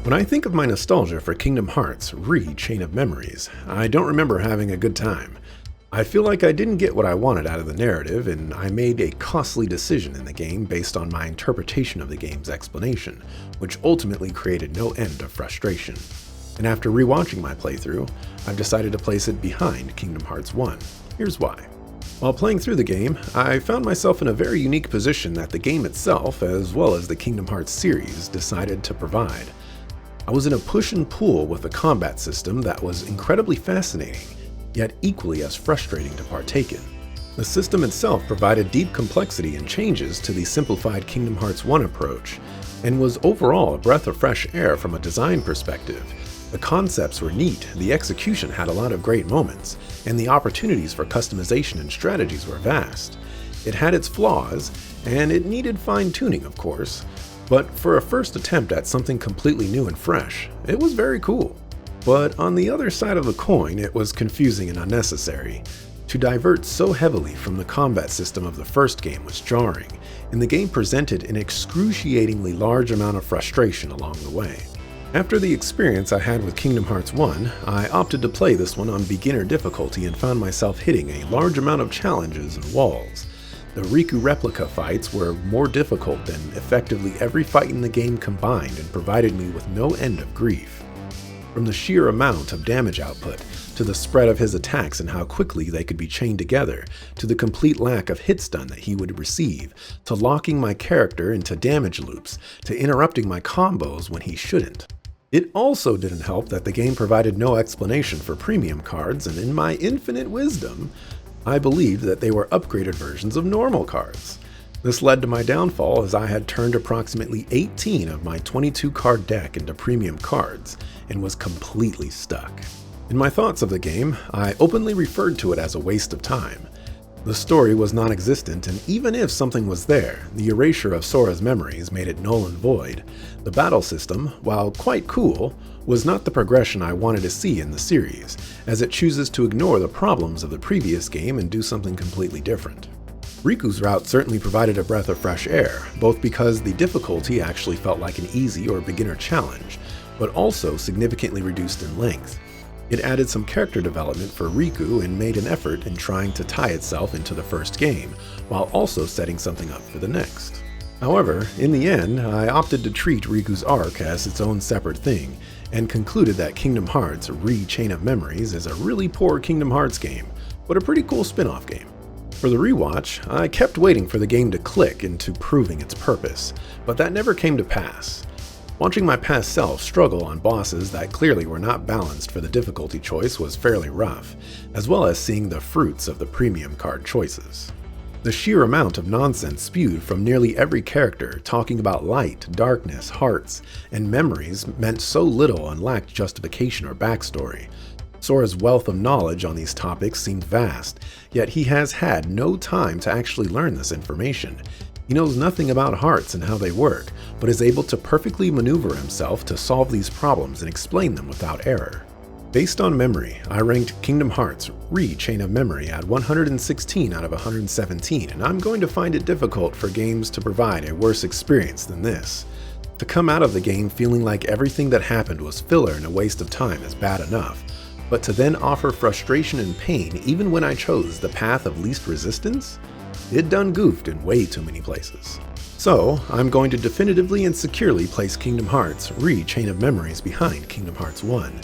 When I think of my nostalgia for Kingdom Hearts Chain of Memories, I don't remember having a good time. I feel like I didn't get what I wanted out of the narrative, and I made a costly decision in the game based on my interpretation of the game's explanation, which ultimately created no end of frustration. And after rewatching my playthrough, I've decided to place it behind Kingdom Hearts 1. Here's why. While playing through the game, I found myself in a very unique position that the game itself, as well as the Kingdom Hearts series, decided to provide. I was in a push and pull with a combat system that was incredibly fascinating, yet equally as frustrating to partake in. The system itself provided deep complexity and changes to the simplified Kingdom Hearts 1 approach, and was overall a breath of fresh air from a design perspective. The concepts were neat, the execution had a lot of great moments, and the opportunities for customization and strategies were vast. It had its flaws, and it needed fine-tuning, of course, but for a first attempt at something completely new and fresh, it was very cool. But on the other side of the coin, it was confusing and unnecessary. To divert so heavily from the combat system of the first game was jarring, and the game presented an excruciatingly large amount of frustration along the way. After the experience I had with Kingdom Hearts 1, I opted to play this one on beginner difficulty and found myself hitting a large amount of challenges and walls. The Riku replica fights were more difficult than effectively every fight in the game combined and provided me with no end of grief. From the sheer amount of damage output, to the spread of his attacks and how quickly they could be chained together, to the complete lack of hit stun that he would receive, to locking my character into damage loops, to interrupting my combos when he shouldn't. It also didn't help that the game provided no explanation for premium cards, and in my infinite wisdom, I believed that they were upgraded versions of normal cards. This led to my downfall as I had turned approximately 18 of my 22 card deck into premium cards and was completely stuck. In my thoughts of the game, I openly referred to it as a waste of time. The story was non-existent, and even if something was there, the erasure of Sora's memories made it null and void. The battle system, while quite cool, was not the progression I wanted to see in the series, as it chooses to ignore the problems of the previous game and do something completely different. Riku's route certainly provided a breath of fresh air, both because the difficulty actually felt like an easy or beginner challenge, but also significantly reduced in length. It added some character development for Riku and made an effort in trying to tie itself into the first game, while also setting something up for the next. However, in the end, I opted to treat Riku's arc as its own separate thing, and concluded that Kingdom Hearts Chain of Memories is a really poor Kingdom Hearts game, but a pretty cool spin-off game. For the rewatch, I kept waiting for the game to click into proving its purpose, but that never came to pass. Watching my past self struggle on bosses that clearly were not balanced for the difficulty choice was fairly rough, as well as seeing the fruits of the premium card choices. The sheer amount of nonsense spewed from nearly every character talking about light, darkness, hearts, and memories meant so little and lacked justification or backstory. Sora's wealth of knowledge on these topics seemed vast, yet he has had no time to actually learn this information. He knows nothing about hearts and how they work, but is able to perfectly maneuver himself to solve these problems and explain them without error. Based on memory, I ranked Kingdom Hearts Chain of Memory at 116 out of 117, and I'm going to find it difficult for games to provide a worse experience than this. To come out of the game feeling like everything that happened was filler and a waste of time is bad enough, but to then offer frustration and pain even when I chose the path of least resistance? It done goofed in way too many places. So, I'm going to definitively and securely place Kingdom Hearts Chain of Memories behind Kingdom Hearts 1.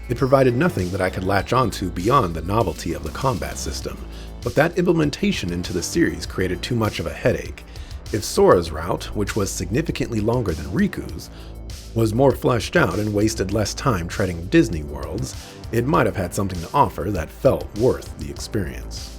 It provided nothing that I could latch onto beyond the novelty of the combat system, but that implementation into the series created too much of a headache. If Sora's route, which was significantly longer than Riku's, was more fleshed out and wasted less time treading Disney worlds, it might have had something to offer that felt worth the experience.